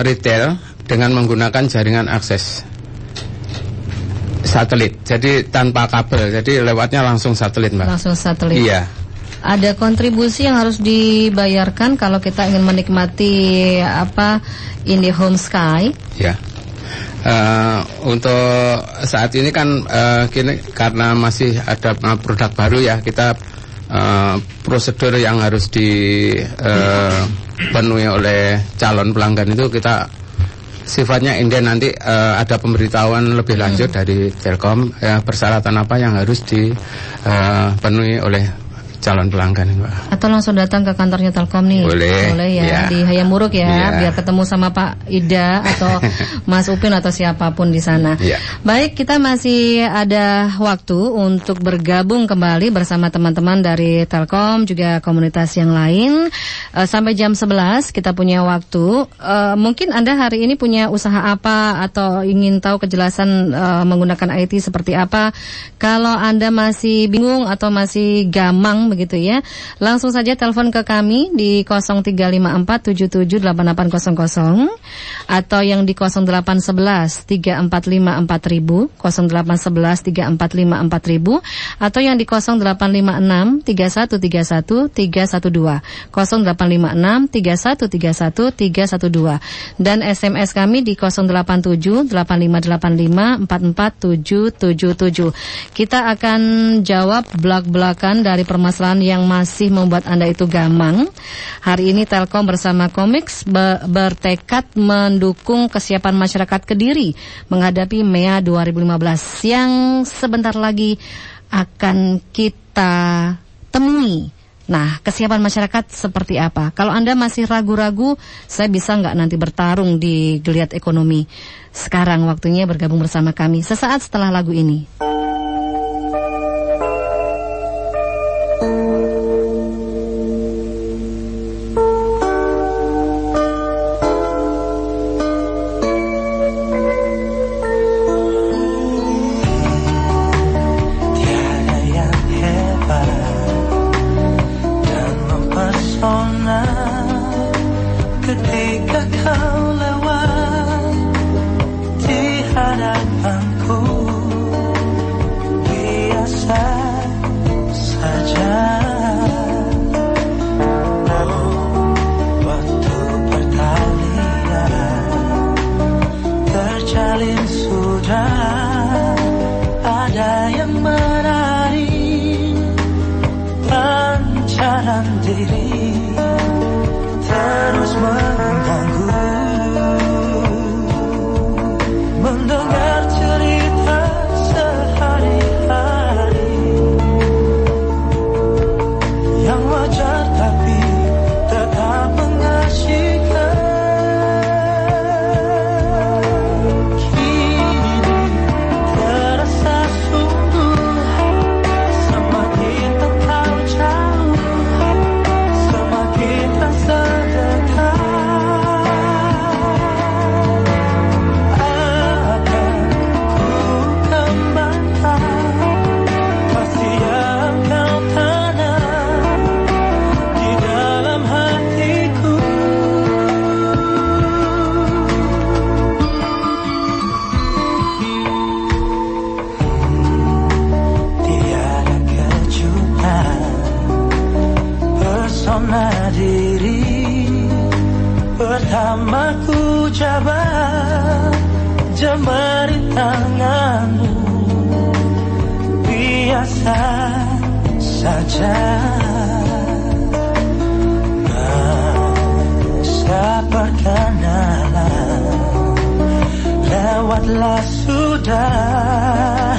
retail dengan menggunakan jaringan akses satelit. Jadi tanpa kabel, jadi lewatnya langsung satelit, Mbak. Langsung satelit. Iya. Ada kontribusi yang harus dibayarkan kalau kita ingin menikmati IndiHome Sky? Ya. Untuk saat ini kan karena masih ada produk baru ya, kita prosedur yang harus dipenuhi oleh calon pelanggan itu kita sifatnya inden, nanti ada pemberitahuan lebih lanjut dari Telkom persyaratan apa yang harus dipenuhi oleh calon pelanggan, Pak. Atau langsung datang ke kantornya Telkom nih. Boleh ya, di Hayam Muruk ya, biar ketemu sama Pak Ida atau Mas Upin atau siapapun di sana. Baik, kita masih ada waktu untuk bergabung kembali bersama teman-teman dari Telkom juga komunitas yang lain. Sampai jam 11 kita punya waktu. Mungkin Anda hari ini punya usaha apa atau ingin tahu kejelasan menggunakan IT seperti apa. Kalau Anda masih bingung atau masih gamang begitu ya, langsung saja telepon ke kami di 0354778800 atau yang di 08113454.000, 08113454.000 atau yang di 085631313112, 085631313112 dan SMS kami di 0878585447777. Kita akan jawab belak-belakan dari permasalahan yang masih membuat Anda itu gamang. Hari ini Telkom bersama Komix bertekad mendukung kesiapan masyarakat Kediri menghadapi MEA 2015 yang sebentar lagi akan kita temui. Nah, kesiapan masyarakat seperti apa? Kalau Anda masih ragu-ragu, saya bisa nggak nanti bertarung di geliat ekonomi? Sekarang waktunya bergabung bersama kami sesaat setelah lagu ini. Lewatlah sudah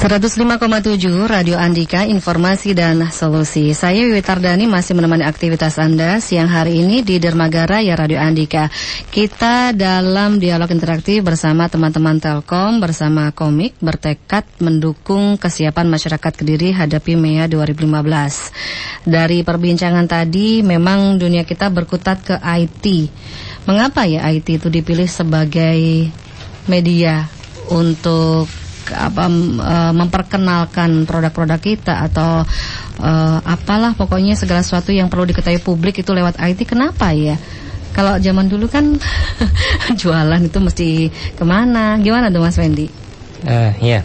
105,7 Radio Andika, informasi dan solusi. Saya Wiwitardani masih menemani aktivitas Anda siang hari ini di Dermaga Raya Radio Andika. Kita dalam dialog interaktif bersama teman-teman Telkom bersama Komik bertekad mendukung kesiapan masyarakat Kediri hadapi MEA 2015. Dari perbincangan tadi memang dunia kita berkutat ke IT. Mengapa ya IT itu dipilih sebagai media untuk memperkenalkan produk-produk kita atau apalah pokoknya segala sesuatu yang perlu diketahui publik itu lewat IT. Kenapa ya? Kalau zaman dulu kan jualan itu mesti kemana? Gimana tuh Mas Fendi? Ya.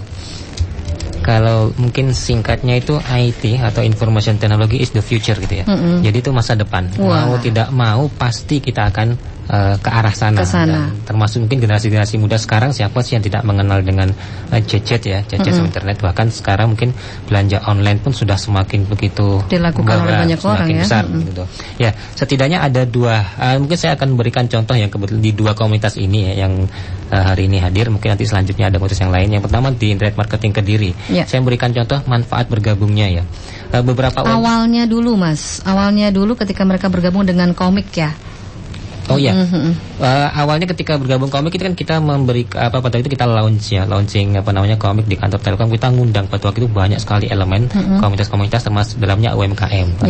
Kalau mungkin singkatnya itu IT atau Information Technology is the future gitu ya. Jadi itu masa depan. Mau tidak mau pasti kita akan ke arah sana. Dan termasuk mungkin generasi-generasi muda sekarang siapa sih yang tidak mengenal dengan gadget ya, gadget internet. Bahkan sekarang mungkin belanja online pun sudah semakin begitu dilakukan oleh banyak orang ya. Besar, gitu. Ya, setidaknya ada dua. Mungkin saya akan berikan contoh yang kebetulan di dua komunitas ini ya, yang hari ini hadir. Mungkin nanti selanjutnya ada komunitas yang lain. Yang pertama di Internet Marketing Kediri. Saya berikan contoh manfaat bergabungnya ya. Beberapa awalnya dulu Mas, ketika mereka bergabung dengan Komik ya. Oh iya, awalnya ketika bergabung Komik itu kan kita memberi pada itu kita launching Komik di kantor Telkom. Kita ngundang pada waktu itu banyak sekali elemen komunitas-komunitas termasuk dalamnya UMKM.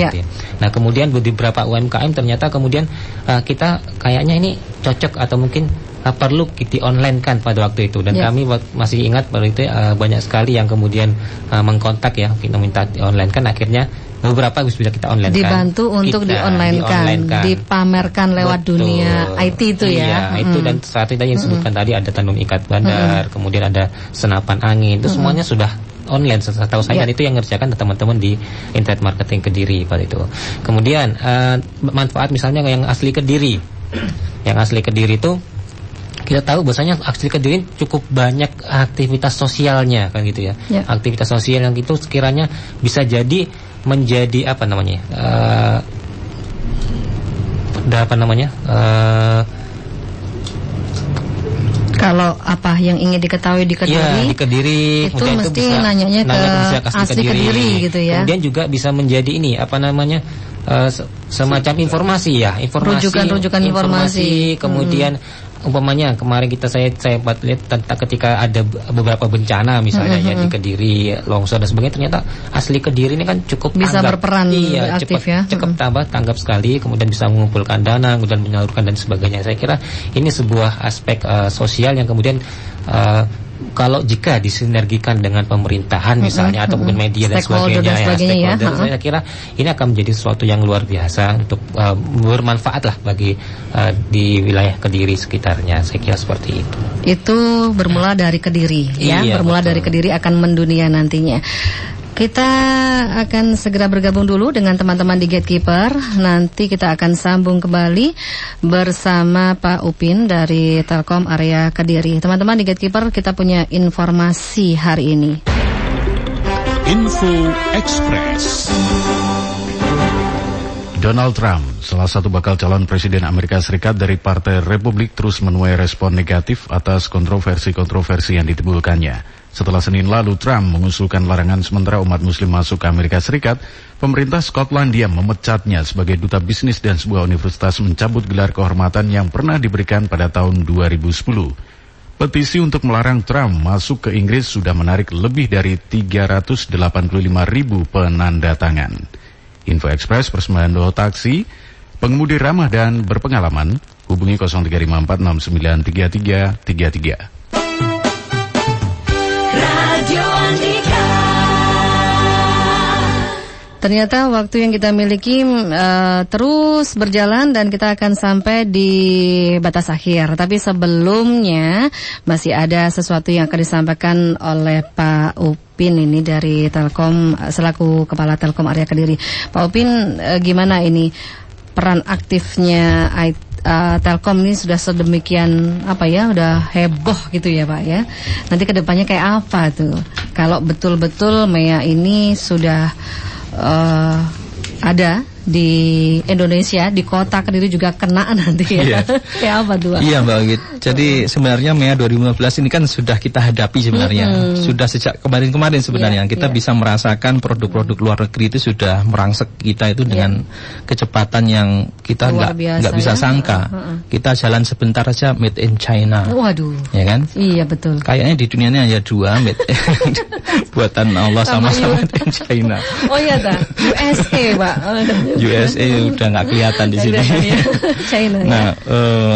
Nah kemudian beberapa UMKM ternyata kemudian kita kayaknya ini cocok atau mungkin perlu di online kan pada waktu itu. Dan kami masih ingat pada itu banyak sekali yang kemudian mengkontak ya, kita minta di online kan, akhirnya beberapa bisa kita online kan. Dibantu untuk di-online-kan, dipamerkan lewat dunia IT itu ya. Iya, itu dan saat itu yang disebutkan tadi ada tenun ikat bandar, kemudian ada senapan angin, itu semuanya sudah online setahu saya. Dan itu yang ngerjakan teman-teman di Internet Marketing Kediri pada itu. Kemudian manfaat misalnya yang asli Kediri. Yang asli Kediri itu kita tahu bahwasanya asli Kediri cukup banyak aktivitas sosialnya kan gitu ya. Aktivitas sosial yang itu sekiranya bisa jadi menjadi kalau apa yang ingin diketahui di Kediri, ya, di Kediri itu mesti nanyanya ke asli Kediri gitu ya. Kemudian juga bisa menjadi ini semacam informasi ya, rujukan informasi. Kemudian umpamanya kemarin saya lihat tentang ketika ada beberapa bencana misalnya ya di Kediri, longsor dan sebagainya, ternyata asli Kediri ini kan cukup bisa berperan aktif cukup tanggap sekali, kemudian bisa mengumpulkan dana, kemudian menyalurkan dan sebagainya. Saya kira ini sebuah aspek sosial yang kemudian kalau jika disinergikan dengan pemerintahan misalnya atau mungkin media dan sebagainya, saya kira ini akan menjadi sesuatu yang luar biasa untuk bermanfaat lah bagi di wilayah Kediri sekitarnya. Saya kira seperti itu. Itu bermula dari Kediri ya, dari Kediri akan mendunia nantinya. Kita akan segera bergabung dulu dengan teman-teman di Gatekeeper. Nanti kita akan sambung kembali bersama Pak Upin dari Telkom area Kediri. Teman-teman di Gatekeeper, kita punya informasi hari ini. Info Express. Donald Trump, salah satu bakal calon presiden Amerika Serikat dari Partai Republik, terus menuai respon negatif atas kontroversi-kontroversi yang ditimbulkannya. Setelah Senin lalu Trump mengusulkan larangan sementara umat muslim masuk ke Amerika Serikat, pemerintah Skotlandia memecatnya sebagai duta bisnis dan sebuah universitas mencabut gelar kehormatan yang pernah diberikan pada tahun 2010. Petisi untuk melarang Trump masuk ke Inggris sudah menarik lebih dari 385.000 penanda tangan. Info Express persembahan Doho Taksi, pengemudi ramah dan berpengalaman, hubungi 0354693333. Radio Andika. Ternyata waktu yang kita miliki terus berjalan dan kita akan sampai di batas akhir. Tapi sebelumnya masih ada sesuatu yang akan disampaikan oleh Pak Upin ini dari Telkom selaku Kepala Telkom area Kediri. Pak Upin, gimana ini peran aktifnya Telkom ini sudah sedemikian udah heboh gitu ya Pak ya. Nanti kedepannya kayak apa tuh? Kalau betul-betul MEA ini sudah ada di Indonesia, di kota Kediri juga kena nanti ya. Kayak apa tuh? Iya Mbak Wit. Jadi sebenarnya Mea 2015 ini kan sudah kita hadapi sebenarnya. Sudah sejak kemarin-kemarin sebenarnya kita bisa merasakan produk-produk luar negeri itu sudah merangsek kita itu dengan kecepatan yang kita nggak bisa sangka. Kita jalan sebentar aja made in China. Waduh. Ya kan? Iya betul. Kayaknya di dunia ini hanya 2 made buatan Allah sama-sama made in China. Oh iya dah. USA Pak. USA udah nggak kelihatan di sini. China. Nah,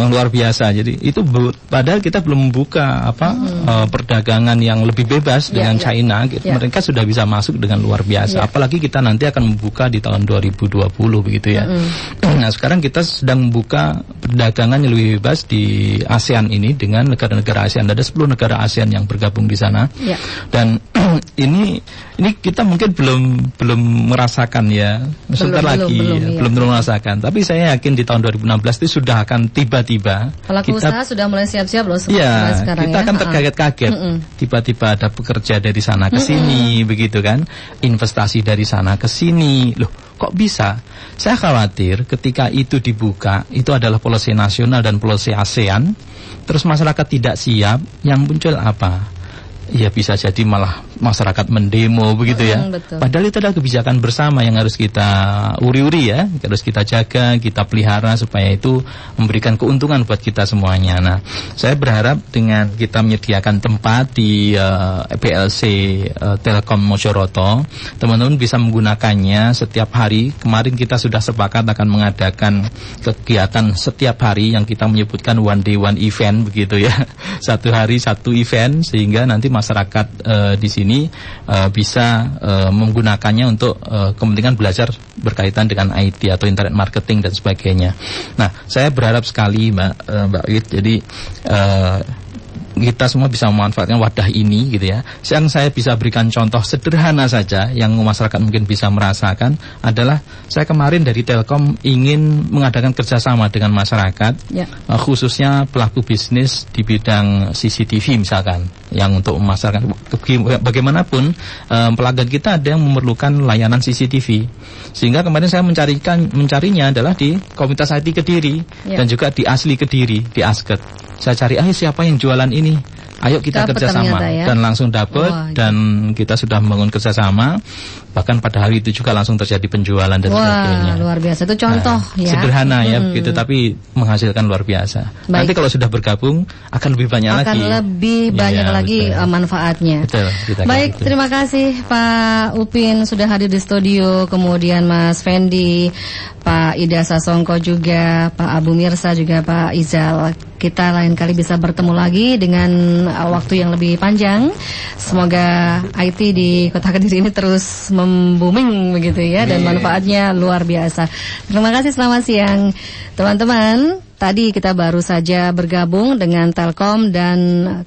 luar biasa. Jadi itu padahal kita belum membuka perdagangan yang lebih bebas dengan China. Mereka sudah bisa masuk dengan luar biasa. Apalagi kita nanti akan membuka di tahun 2020 begitu ya. Nah, sekarang kita sedang membuka perdagangan yang lebih bebas di ASEAN ini dengan negara-negara ASEAN. Ada 10 negara ASEAN yang bergabung di sana. Dan ini kita mungkin belum merasakan ya. Sebentar lagi belum merasakan. Tapi saya yakin di tahun 2016 itu sudah akan tiba-tiba pelaku usaha sudah mulai siap-siap loh sekarang kita akan terkaget-kaget. Tiba-tiba ada pekerja dari sana ke sini begitu kan. Investasi dari sana ke sini. Loh, kok bisa? Saya khawatir ketika itu dibuka, itu adalah policy nasional dan policy ASEAN, terus masyarakat tidak siap, yang muncul apa? Ya bisa jadi malah masyarakat mendemo begitu ya. Padahal itu adalah kebijakan bersama yang harus kita uri-uri ya, harus kita jaga, kita pelihara supaya itu memberikan keuntungan buat kita semuanya. Nah, saya berharap dengan kita menyediakan tempat di PLC Telkom Mojoroto, teman-teman bisa menggunakannya setiap hari. Kemarin kita sudah sepakat akan mengadakan kegiatan setiap hari yang kita menyebutkan one day one event begitu ya. Satu hari satu event sehingga nanti masyarakat di sini bisa menggunakannya untuk kepentingan belajar berkaitan dengan IT atau internet marketing dan sebagainya. Nah, saya berharap sekali Mbak Wit, jadi kita semua bisa memanfaatkan wadah ini gitu ya. Yang saya bisa berikan contoh sederhana saja yang masyarakat mungkin bisa merasakan adalah saya kemarin dari Telkom ingin mengadakan kerjasama dengan masyarakat, khususnya pelaku bisnis di bidang CCTV misalkan, yang untuk masyarakat bagaimanapun pelanggan kita ada yang memerlukan layanan CCTV, sehingga kemarin saya mencarinya adalah di Komunitas IT Kediri dan juga di Asli Kediri, di Asket. Saya cari siapa yang jualan ini. Ayo kita kerjasama dan langsung dapat dan kita sudah membangun kerjasama. Bahkan pada hari itu juga langsung terjadi penjualan dan sebagainya. Luar biasa, itu contoh ya. Sederhana ya begitu, tapi menghasilkan luar biasa. Nanti kalau sudah bergabung akan lebih banyak lagi. Akan lebih banyak lagi manfaatnya. Betul. Baik, terima kasih Pak Upin sudah hadir di studio, kemudian Mas Fendi, Pak Ida Sasongko juga, Pak Abu Mirsa juga, Pak Izal. Kita lain kali bisa bertemu lagi dengan waktu yang lebih panjang. Semoga IT di Kota Kediri ini terus booming begitu ya, dan manfaatnya luar biasa. Terima kasih, selamat siang teman-teman. Tadi kita baru saja bergabung dengan Telkom dan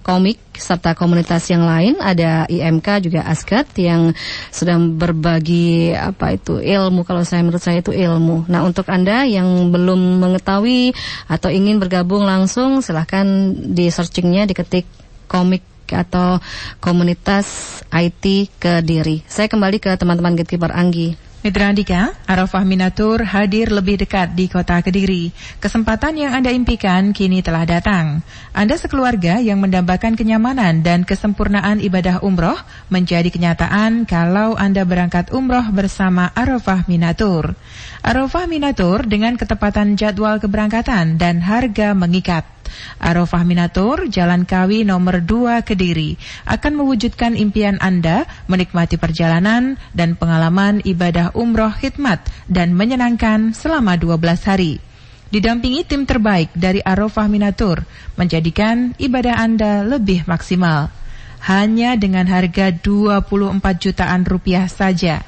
Komik serta komunitas yang lain. Ada IMK juga Asket yang sedang berbagi ilmu. Kalau menurut saya itu ilmu. Nah, untuk Anda yang belum mengetahui atau ingin bergabung langsung, silahkan di searchingnya diketik Komik atau komunitas IT Kediri. Saya kembali ke teman-teman Gatekeeper Anggi. Mitra Andika, Arafah Minatur hadir lebih dekat di Kota Kediri. Kesempatan yang Anda impikan kini telah datang. Anda sekeluarga yang mendambakan kenyamanan dan kesempurnaan ibadah umroh menjadi kenyataan kalau Anda berangkat umroh bersama Arafah Minatur. Arafah Minatur dengan ketepatan jadwal keberangkatan dan harga mengikat. Arafah Minatur, Jalan Kawi nomor 2 Kediri, akan mewujudkan impian Anda menikmati perjalanan dan pengalaman ibadah umroh khidmat dan menyenangkan selama 12 hari. Didampingi tim terbaik dari Arafah Minatur, menjadikan ibadah Anda lebih maksimal. Hanya dengan harga 24 jutaan rupiah saja.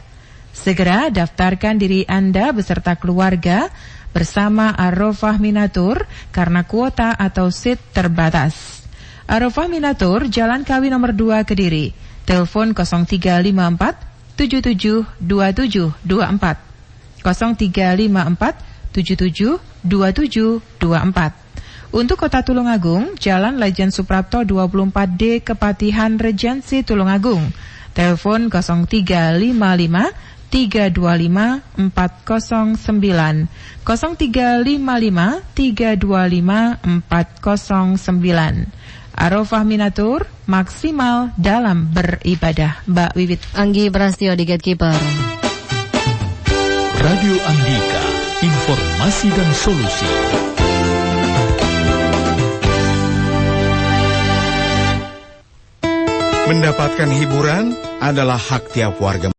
Segera daftarkan diri Anda beserta keluarga bersama Arafah Minatur karena kuota atau seat terbatas. Arafah Minatur, Jalan Kawi nomor 2 Kediri. Telepon 0354 772724. 0354 772724. Untuk Kota Tulungagung, Jalan Lejen Suprapto 24D Kepatihan Regensi Tulungagung. Telepon 0355 325 409, 0355 325 409. Arafah Minatur, maksimal dalam beribadah. Mbak Wiwit. Anggi Prastio di Gatekeeper. Radio Andika, informasi dan solusi. Mendapatkan hiburan adalah hak tiap warga.